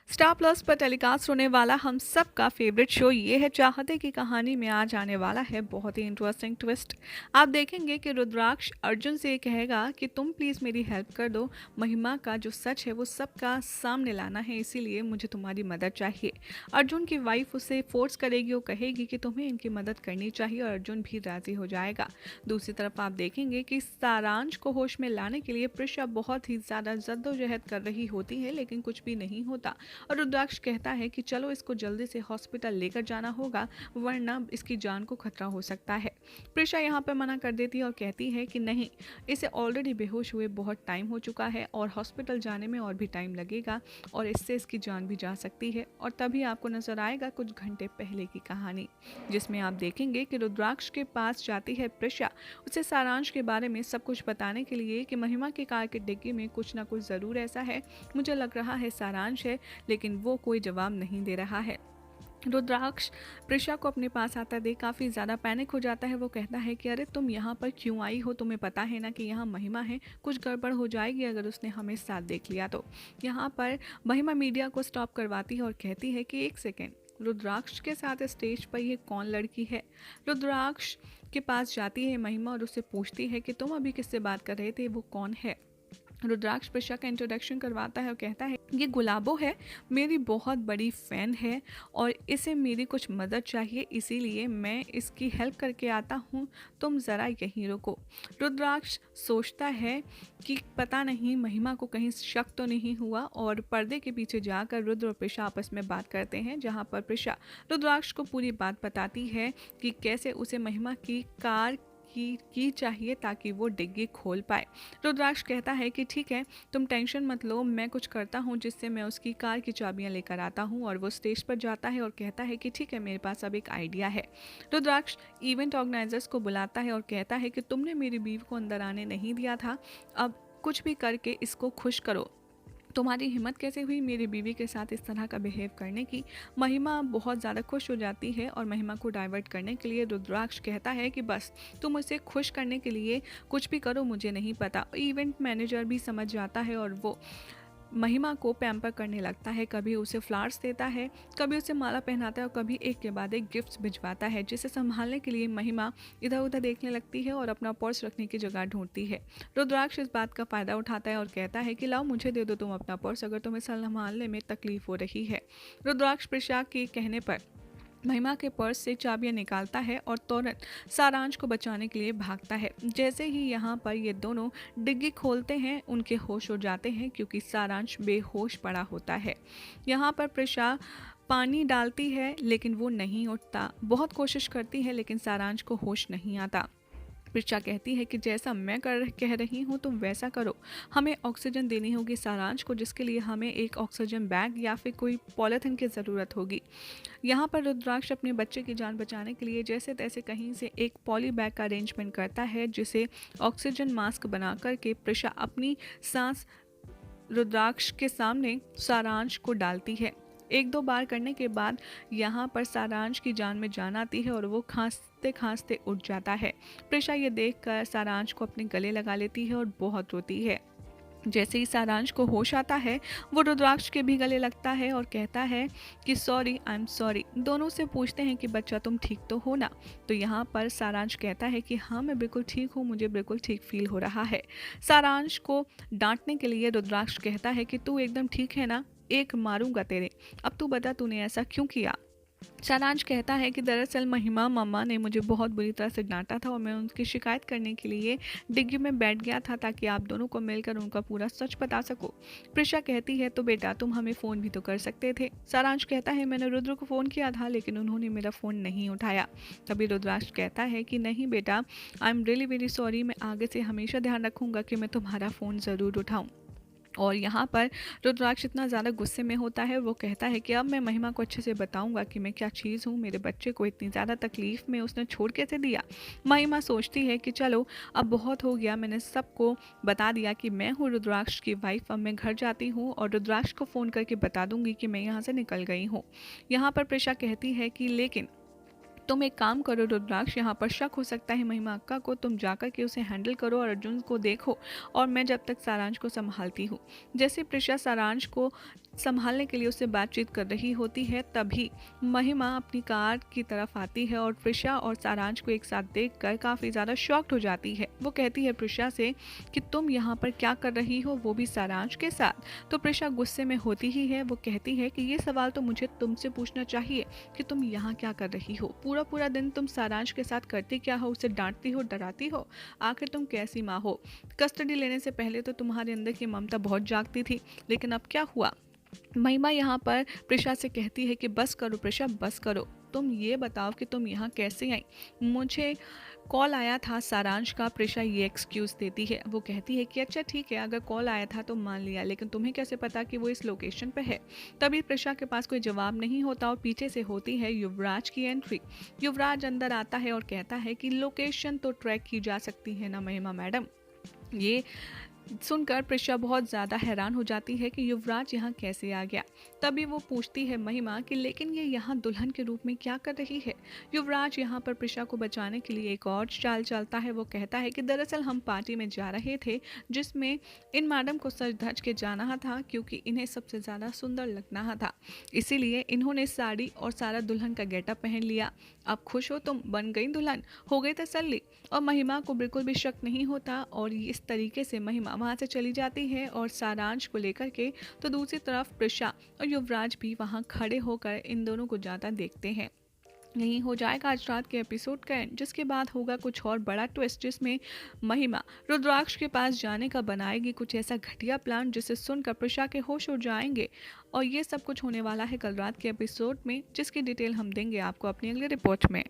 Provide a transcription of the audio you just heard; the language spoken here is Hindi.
स्टार प्लस पर टेलीकास्ट होने वाला हम सब का फेवरेट शो ये है चाहते की कहानी में आज आने वाला है बहुत ही इंटरेस्टिंग ट्विस्ट। आप देखेंगे कि रुद्राक्ष अर्जुन से कहेगा कि तुम प्लीज़ मेरी हेल्प कर दो, महिमा का जो सच है वो सबका सामने लाना है, इसीलिए मुझे तुम्हारी मदद चाहिए। अर्जुन की वाइफ उसे फोर्स करेगी और कहेगी कि तुम्हें इनकी मदद करनी चाहिए और अर्जुन भी राज़ी हो जाएगा। दूसरी तरफ आप देखेंगे कि सारांश को होश में लाने के लिए प्रिशा बहुत ही ज़्यादा जद्दोजहद कर रही होती है, लेकिन कुछ भी नहीं होता और रुद्राक्ष कहता है कि चलो इसको जल्दी से हॉस्पिटल लेकर जाना होगा, वरना इसकी जान को खतरा हो सकता है। प्रिशा यहाँ पर मना कर देती है और कहती है कि नहीं, इसे ऑलरेडी बेहोश हुए बहुत टाइम हो चुका है और हॉस्पिटल जाने में और भी टाइम लगेगा और इससे इसकी जान भी जा सकती है। और तभी आपको नजर आएगा कुछ घंटे पहले की कहानी, जिसमें आप देखेंगे कि रुद्राक्ष के पास जाती है प्रिशा उसे सारांश के बारे में सब कुछ बताने के लिए कि महिमा की कार के डिग्गी में कुछ ना कुछ ज़रूर ऐसा है, मुझे लग रहा है सारांश है, लेकिन वो कोई जवाब नहीं दे रहा है। रुद्राक्ष प्रिशा को अपने पास आता देख काफ़ी ज़्यादा पैनिक हो जाता है। वो कहता है कि अरे तुम यहाँ पर क्यों आई हो, तुम्हें पता है ना कि यहाँ महिमा है, कुछ गड़बड़ हो जाएगी अगर उसने हमें साथ देख लिया तो। यहाँ पर महिमा मीडिया को स्टॉप करवाती है और कहती है कि एक सेकेंड, रुद्राक्ष के साथ स्टेज पर ये कौन लड़की है। रुद्राक्ष के पास जाती है महिमा और उससे पूछती है कि तुम अभी किससे बात कर रहे थे, वो कौन है। रुद्राक्ष प्रिशा का इंट्रोडक्शन करवाता है और कहता है ये गुलाबो है, मेरी बहुत बड़ी फ़ैन है और इसे मेरी कुछ मदद चाहिए, इसीलिए मैं इसकी हेल्प करके आता हूँ, तुम ज़रा यहीं रुको। रुद्राक्ष सोचता है कि पता नहीं महिमा को कहीं शक तो नहीं हुआ और पर्दे के पीछे जाकर रुद्र और प्रिशा आपस में बात करते हैं, जहाँ पर प्रिशा रुद्राक्ष को पूरी बात बताती है कि कैसे उसे महिमा की कार की चाहिए ताकि वो डिग्गी खोल पाए। रुद्राक्ष कहता है कि ठीक है, तुम टेंशन मत लो, मैं कुछ करता हूँ जिससे मैं उसकी कार की चाबियाँ लेकर आता हूँ। और वो स्टेज पर जाता है और कहता है कि ठीक है, मेरे पास अब एक आइडिया है। रुद्राक्ष इवेंट ऑर्गेनाइजर्स को बुलाता है और कहता है कि तुमने मेरी बीवी को अंदर आने नहीं दिया था, अब कुछ भी करके इसको खुश करो। तुम्हारी हिम्मत कैसे हुई मेरी बीवी के साथ इस तरह का बिहेव करने की। महिमा बहुत ज़्यादा खुश हो जाती है और महिमा को डाइवर्ट करने के लिए रुद्राक्ष कहता है कि बस तुम उसे खुश करने के लिए कुछ भी करो, मुझे नहीं पता। इवेंट मैनेजर भी समझ जाता है और वो महिमा को पैम्पर करने लगता है, कभी उसे फ्लावर्स देता है, कभी उसे माला पहनाता है और कभी एक के बाद एक गिफ्ट्स भिजवाता है, जिसे संभालने के लिए महिमा इधर उधर देखने लगती है और अपना पर्स रखने की जगह ढूंढती है। रुद्राक्ष इस बात का फ़ायदा उठाता है और कहता है कि लाओ मुझे दे दो तुम अपना पर्स, अगर तुम्हें संभालने में तकलीफ हो रही है। रुद्राक्ष प्रिशा के कहने पर महिमा के पर्स से चाबियां निकालता है और तुरंत सारांश को बचाने के लिए भागता है। जैसे ही यहाँ पर ये दोनों डिग्गी खोलते हैं, उनके होश हो जाते हैं क्योंकि सारांश बेहोश पड़ा होता है। यहाँ पर प्रिशा पानी डालती है लेकिन वो नहीं उठता, बहुत कोशिश करती है लेकिन सारांश को होश नहीं आता। प्रिशा कहती है कि जैसा मैं कह रही हूँ तुम वैसा करो, हमें ऑक्सीजन देनी होगी सारांश को, जिसके लिए हमें एक ऑक्सीजन बैग या फिर कोई पॉलीथिन की ज़रूरत होगी। यहाँ पर रुद्राक्ष अपने बच्चे की जान बचाने के लिए जैसे तैसे कहीं से एक पॉली बैग का अरेंजमेंट करता है, जिसे ऑक्सीजन मास्क बना करके प्रिशा अपनी सांस रुद्राक्ष के सामने सारांश को डालती है। एक दो बार करने के बाद यहाँ पर सारांश की जान में जान आती है और वो खांसते खांसते उठ जाता है। प्रिशा ये देखकर सारांश को अपने गले लगा लेती है और बहुत रोती है। जैसे ही सारांश को होश आता है, वो रुद्राक्ष के भी गले लगता है और कहता है कि सॉरी, आई एम सॉरी। दोनों से पूछते हैं कि बच्चा तुम ठीक तो हो ना। तो यहाँ पर सारांश कहता है कि हाँ मैं बिल्कुल ठीक हूँ, मुझे बिल्कुल ठीक फील हो रहा है। सारांश को डांटने के लिए रुद्राक्ष कहता है कि तू एकदम ठीक है ना, एक मारूंगा तेरे, अब तू बता तूने ऐसा क्यों किया। सारांश कहता है कि दरअसल महिमा मम्मा ने मुझे बहुत बुरी तरह से डांटा था और मैं उनकी शिकायत करने के लिए डिग्गी में बैठ गया था ताकि आप दोनों को मिलकर उनका पूरा सच बता सको। प्रिशा कहती है तो बेटा तुम हमें फ़ोन भी तो कर सकते थे। सारांश कहता है मैंने रुद्र को फ़ोन किया था लेकिन उन्होंने मेरा फ़ोन नहीं उठाया। तभी रुद्राक्ष कहता है कि नहीं बेटा, I am really very sorry, मैं आगे से हमेशा ध्यान रखूँगा कि मैं तुम्हारा फ़ोन ज़रूर उठाऊँ। और यहाँ पर रुद्राक्ष इतना ज़्यादा गुस्से में होता है, वो कहता है कि अब मैं महिमा को अच्छे से बताऊंगा कि मैं क्या चीज़ हूँ, मेरे बच्चे को इतनी ज़्यादा तकलीफ़ में उसने छोड़ कैसे दिया। महिमा सोचती है कि चलो अब बहुत हो गया, मैंने सबको बता दिया कि मैं हूँ रुद्राक्ष की वाइफ, अब मैं घर जाती हूँ और रुद्राक्ष को फ़ोन करके बता दूंगी कि मैं यहाँ से निकल गई हूँ। यहाँ पर प्रिशा कहती है कि लेकिन तुम एक काम करो रुद्राक्ष, यहाँ पर शक हो सकता है महिमा अक्का को, तुम जाकर के उसे हैंडल करो और अर्जुन को देखो और मैं जब तक सारांश को संभालती हूँ। जैसे प्रिशा सारांश को संभालने के लिए उससे बातचीत कर रही होती है, तभी महिमा अपनी कार की तरफ आती है और प्रिशा और सारांश को एक साथ देखकर काफ़ी ज़्यादा शॉक्ड हो जाती है। वो कहती है प्रिशा से कि तुम यहाँ पर क्या कर रही हो, वो भी सारांश के साथ। तो प्रिशा गुस्से में होती ही है, वो कहती है कि ये सवाल तो मुझे तुमसे पूछना चाहिए कि तुम यहाँ क्या कर रही हो। पूरा पूरा दिन तुम सारांश के साथ करती क्या हो, उसे डांटती हो, डराती हो, आखिर तुम कैसी माँ हो। कस्टडी लेने से पहले तो तुम्हारे अंदर की ममता बहुत जागती थी, लेकिन अब क्या हुआ। महिमा यहाँ पर प्रिशा से कहती है कि बस करो प्रिशा, बस करो, तुम ये बताओ कि तुम यहाँ कैसे आई। मुझे कॉल आया था सारांश का। प्रिशा ये एक्सक्यूज़ देती है। वो कहती है कि अच्छा ठीक है, अगर कॉल आया था तो मान लिया, लेकिन तुम्हें कैसे पता कि वो इस लोकेशन पे है। तभी प्रिशा के पास कोई जवाब नहीं होता और पीछे से होती है युवराज की एंट्री। युवराज अंदर आता है और कहता है कि लोकेशन तो ट्रैक की जा सकती है ना महिमा मैडम। ये सुनकर प्रिशा बहुत ज़्यादा हैरान हो जाती है कि युवराज यहाँ कैसे आ गया। तभी वो पूछती है महिमा कि लेकिन ये यहाँ दुल्हन के रूप में क्या कर रही है। युवराज यहाँ पर प्रिशा को बचाने के लिए एक और चाल चलता है। वो कहता है कि दरअसल हम पार्टी में जा रहे थे जिसमें इन मैडम को सज धज के जाना था, क्योंकि इन्हें सबसे ज़्यादा सुंदर लगना था, इसीलिए इन्होंने साड़ी और सारा दुल्हन का गेटअप पहन लिया। अब खुश हो तुम, बन गई दुल्हन, हो गई तसल्ली। और महिमा को बिल्कुल भी शक नहीं होता और इस तरीके से महिमा वहाँ से चली जाती है और सारांश को लेकर के। तो दूसरी तरफ प्रिशा और युवराज भी वहाँ खड़े होकर इन दोनों को जाता देखते हैं। यही हो जाएगा आज रात के एपिसोड का एंड, जिसके बाद होगा कुछ और बड़ा ट्विस्ट, जिसमें महिमा रुद्राक्ष के पास जाने का बनाएगी कुछ ऐसा घटिया प्लान जिसे सुनकर प्रिशा के होश उड़ जाएंगे। और ये सब कुछ होने वाला है कल रात के एपिसोड में, जिसकी डिटेल हम देंगे आपको अपनी अगली रिपोर्ट में।